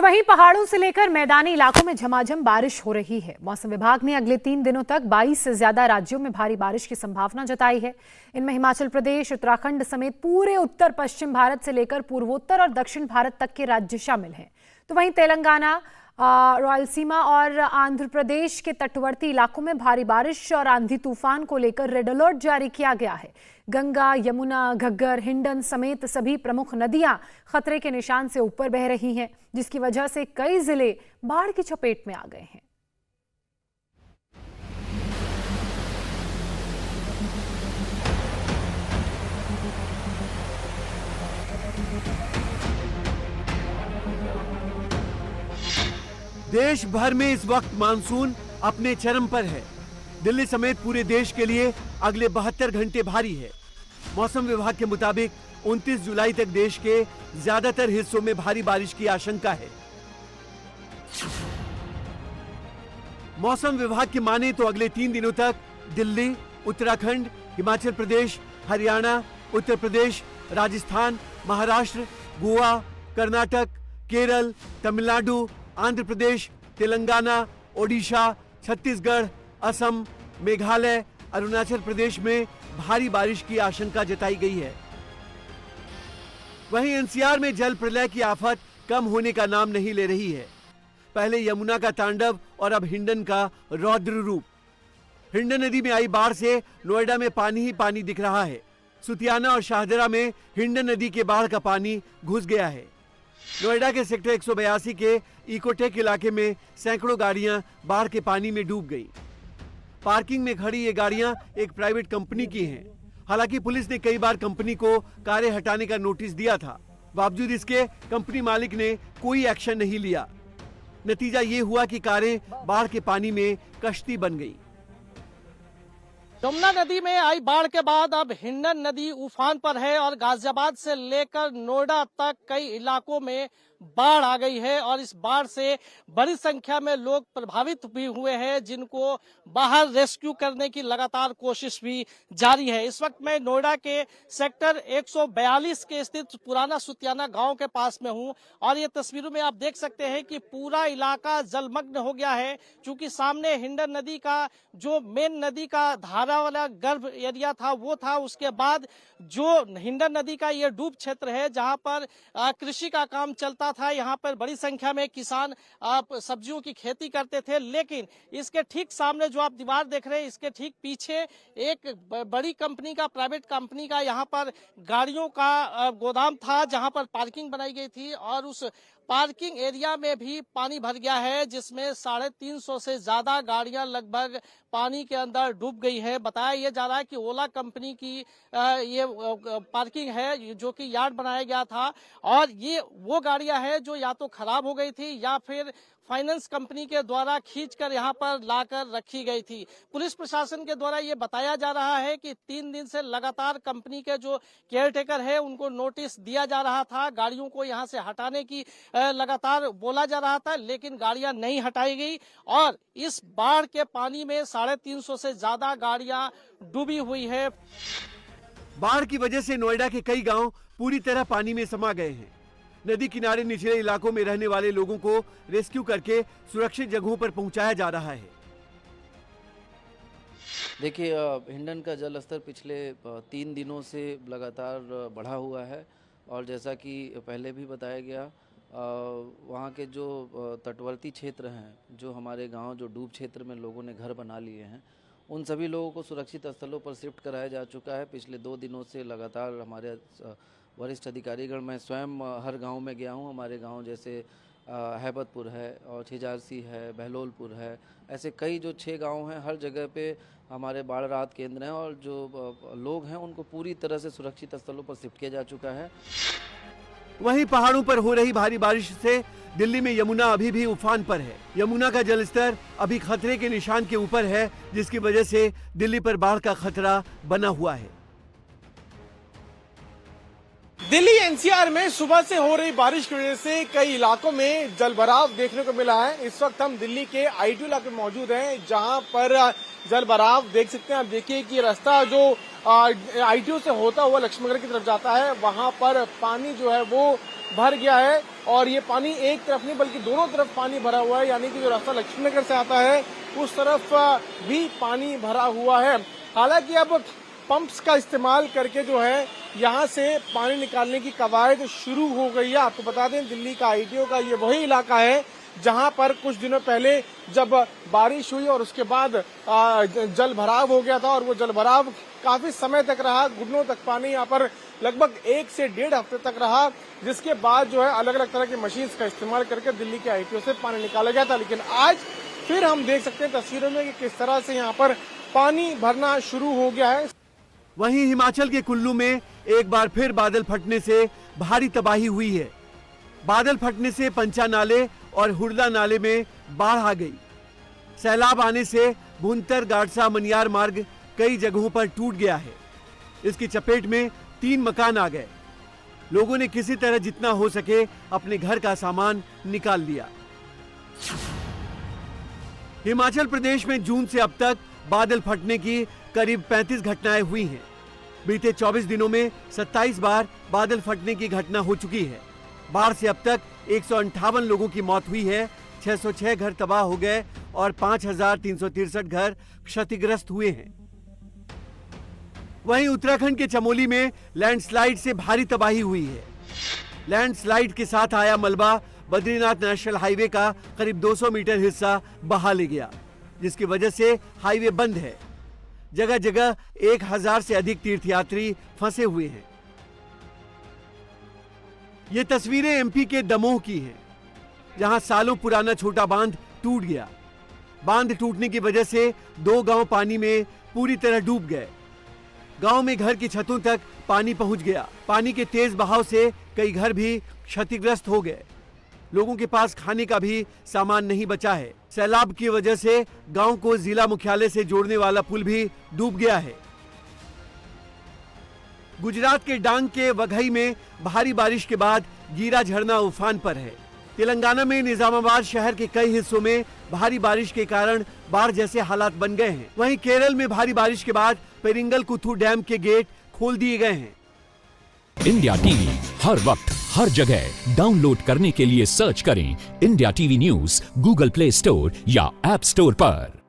तो वहीं पहाड़ों से लेकर मैदानी इलाकों में झमाझम बारिश हो रही है। मौसम विभाग ने अगले 3 दिनों तक 22 से ज्यादा राज्यों में भारी बारिश की संभावना जताई है। इनमें हिमाचल प्रदेश, उत्तराखंड समेत पूरे उत्तर पश्चिम भारत से लेकर पूर्वोत्तर और दक्षिण भारत तक के राज्य शामिल हैं। तो वहीं तेलंगाना, रायलसीमा और आंध्र प्रदेश के तटवर्ती इलाकों में भारी बारिश और आंधी तूफान को लेकर रेड अलर्ट जारी किया गया है। गंगा, यमुना, घग्गर, हिंडन समेत सभी प्रमुख नदियां खतरे के निशान से ऊपर बह रही हैं, जिसकी वजह से कई जिले बाढ़ की चपेट में आ गए हैं। देश भर में इस वक्त मानसून अपने चरम पर है। दिल्ली समेत पूरे देश के लिए अगले 72 घंटे भारी है। मौसम विभाग के मुताबिक 29 जुलाई तक देश के ज्यादातर हिस्सों में भारी बारिश की आशंका है। मौसम विभाग की माने तो अगले 3 दिनों तक दिल्ली, उत्तराखंड, हिमाचल प्रदेश, हरियाणा, उत्तर प्रदेश, राजस्थान, महाराष्ट्र, गोवा, कर्नाटक, केरल, तमिलनाडु, आंध्र प्रदेश, तेलंगाना, ओडिशा, छत्तीसगढ़, असम, मेघालय, अरुणाचल प्रदेश में भारी बारिश की आशंका जताई गई है। वहीं एनसीआर में जल प्रलय की आफत कम होने का नाम नहीं ले रही है। पहले यमुना का तांडव और अब हिंडन का रौद्र रूप। हिंडन नदी में आई बाढ़ से नोएडा में पानी ही पानी दिख रहा है। सुतियाना और शाहदरा में हिंडन नदी के बाढ़ का पानी घुस गया है। नोएडा के सेक्टर 182 के इकोटेक इलाके में सैकड़ों गाड़ियां बाढ़ के पानी में डूब गईं। पार्किंग में खड़ी ये गाड़ियां एक प्राइवेट कंपनी की हैं। हालांकि पुलिस ने कई बार कंपनी को कारें हटाने का नोटिस दिया था, बावजूद इसके कंपनी मालिक ने कोई एक्शन नहीं लिया। नतीजा ये हुआ कि कारें बाढ़ के पानी में कश्ती बन गई। यमुना नदी में आई बाढ़ के बाद अब हिंडन नदी उफान पर है और गाजियाबाद से लेकर नोएडा तक कई इलाकों में बाढ़ आ गई है और इस बाढ़ से बड़ी संख्या में लोग प्रभावित भी हुए हैं, जिनको बाहर रेस्क्यू करने की लगातार कोशिश भी जारी है। इस वक्त मैं नोएडा के सेक्टर 142 के स्थित पुराना सुतियाना गांव के पास में हूं और ये तस्वीरों में आप देख सकते हैं कि पूरा इलाका जलमग्न हो गया है, क्योंकि सामने हिंडन नदी का जो मेन नदी का धारा वाला गर्भ एरिया था वो था। उसके बाद जो हिंडन नदी का ये डूब क्षेत्र है जहां पर कृषि का काम चलता था। यहाँ पर बड़ी संख्या में किसान सब्जियों की खेती करते थे, लेकिन इसके ठीक सामने जो आप दीवार देख रहे हैं, इसके ठीक पीछे एक बड़ी कंपनी का, प्राइवेट कंपनी का यहाँ पर गाड़ियों का गोदाम था जहाँ पर पार्किंग बनाई गई थी और उस पार्किंग एरिया में भी पानी भर गया है, जिसमें 350 से ज्यादा गाड़ियां लगभग पानी के अंदर डूब गई है। बताया यह जा रहा है कि ओला कंपनी की ये पार्किंग है जो कि यार्ड बनाया गया था और ये वो गाड़ियां हैं जो या तो खराब हो गई थी या फिर फाइनेंस कंपनी के द्वारा खींचकर यहाँ पर लाकर रखी गई थी। पुलिस प्रशासन के द्वारा ये बताया जा रहा है कि 3 दिन से लगातार कंपनी के जो केयरटेकर है उनको नोटिस दिया जा रहा था, गाड़ियों को यहाँ से हटाने की लगातार बोला जा रहा था, लेकिन गाड़ियां नहीं हटाई गई और इस बाढ़ के पानी में 350 से ज्यादा गाड़ियां डूबी हुई है। बाढ़ की वजह से नोएडा के कई गांव पूरी तरह पानी में समा गए हैं। नदी किनारे निचले इलाकों में रहने वाले लोगों को रेस्क्यू करके सुरक्षित जगहों पर पहुंचाया जा रहा है। देखिए, हिंडन का जल स्तर पिछले 3 दिनों से लगातार बढ़ा हुआ है और जैसा कि पहले भी बताया गया, वहाँ के जो तटवर्ती क्षेत्र हैं, जो हमारे गांव जो डूब क्षेत्र में लोगों ने घर बना लिए हैं, उन सभी लोगों को सुरक्षित स्थलों पर शिफ्ट कराया जा चुका है। पिछले 2 दिनों से लगातार हमारे वरिष्ठ अधिकारीगण, मैं स्वयं हर गांव में गया हूं। हमारे गांव जैसे हैबतपुर है और छिजारसी है, बहलोलपुर है, ऐसे कई जो 6 गांव हैं, हर जगह पे हमारे बाढ़ राहत केंद्र हैं और जो लोग हैं उनको पूरी तरह से सुरक्षित स्थलों पर शिफ्ट किया जा चुका है। वहीं पहाड़ों पर हो रही भारी बारिश से दिल्ली में यमुना अभी भी उफान पर है। यमुना का जलस्तर अभी खतरे के निशान के ऊपर है, जिसकी वजह से दिल्ली पर बाढ़ का खतरा बना हुआ है। दिल्ली एनसीआर में सुबह से हो रही बारिश की वजह से कई इलाकों में जलभराव देखने को मिला है। इस वक्त हम दिल्ली के आईटी इलाके में मौजूद हैं, जहां पर जलभराव देख सकते हैं। आप देखिए कि रास्ता जो आईटीओ से होता हुआ लक्ष्मणगढ़ की तरफ जाता है, वहां पर पानी जो है वो भर गया है और ये पानी एक तरफ नहीं बल्कि दोनों तरफ पानी भरा हुआ है, यानी कि जो रास्ता लक्ष्मीनगर से आता है उस तरफ भी पानी भरा हुआ है। हालांकि अब पंप्स का इस्तेमाल करके जो है यहाँ से पानी निकालने की कवायद शुरू हो गई है। आपको बता दें दिल्ली का आईटीओ का ये वही इलाका है जहां पर कुछ दिनों पहले जब बारिश हुई और उसके बाद जल भराव हो गया था और वो जल भराव काफी समय तक रहा, घुटनों तक पानी यहाँ पर लगभग 1 से 1.5 हफ्ते तक रहा, जिसके बाद जो है अलग अलग तरह की मशीन का इस्तेमाल करके दिल्ली के आईटीओ से पानी निकाला गया था। लेकिन आज फिर हम देख सकते हैं तस्वीरों में कि किस तरह से यहाँ पर पानी भरना शुरू हो गया है। वहीं हिमाचल के कुल्लू में एक बार फिर बादल फटने से भारी तबाही हुई है। बादल फटने से पंचा नाले और हुरला नाले में बाढ़ आ गई। सैलाब आने से भुंतर गाड़सा मनियार मार्ग कई जगहों पर टूट गया है। इसकी चपेट में 3 मकान आ गए। लोगों ने किसी तरह जितना हो सके अपने घर का सामान निकाल लिया। हिमाचल प्रदेश में जून से अब तक बादल फटने की करीब 35 घटनाएं हुई हैं। बीते 24 दिनों में 27 बार बादल फटने की घटना हो चुकी है। बाढ़ से अब तक 158 लोगों की मौत हुई है, 606 घर तबाह हो गए और 5363 घर क्षतिग्रस्त हुए हैं। वहीं उत्तराखंड के चमोली में लैंडस्लाइड से भारी तबाही हुई है। लैंडस्लाइड के साथ आया मलबा बद्रीनाथ नेशनल हाईवे का करीब 200 मीटर हिस्सा बहा ले गया, जिसकी वजह से हाईवे बंद है। जगह जगह 1000 से अधिक तीर्थयात्री फंसे हुए हैं। ये तस्वीरें एमपी के दमोह की हैं, जहां सालों पुराना छोटा बांध टूट गया। बांध टूटने की वजह से 2 गांव पानी में पूरी तरह डूब गए। गांव में घर की छतों तक पानी पहुंच गया। पानी के तेज बहाव से कई घर भी क्षतिग्रस्त हो गए। लोगों के पास खाने का भी सामान नहीं बचा है। सैलाब की वजह से गांव को जिला मुख्यालय से जोड़ने वाला पुल भी डूब गया है। गुजरात के डांग के वघई में भारी बारिश के बाद गीरा झरना उफान पर है। तेलंगाना में निजामाबाद शहर के कई हिस्सों में भारी बारिश के कारण बाढ़ जैसे हालात बन गए हैं। वहीं केरल में भारी बारिश के बाद पेरिंगल कुथू डैम के गेट खोल दिए गए हैं। इंडिया टीवी हर वक्त हर जगह डाउनलोड करने के लिए सर्च करें India TV news Google play store या ऐप स्टोर पर।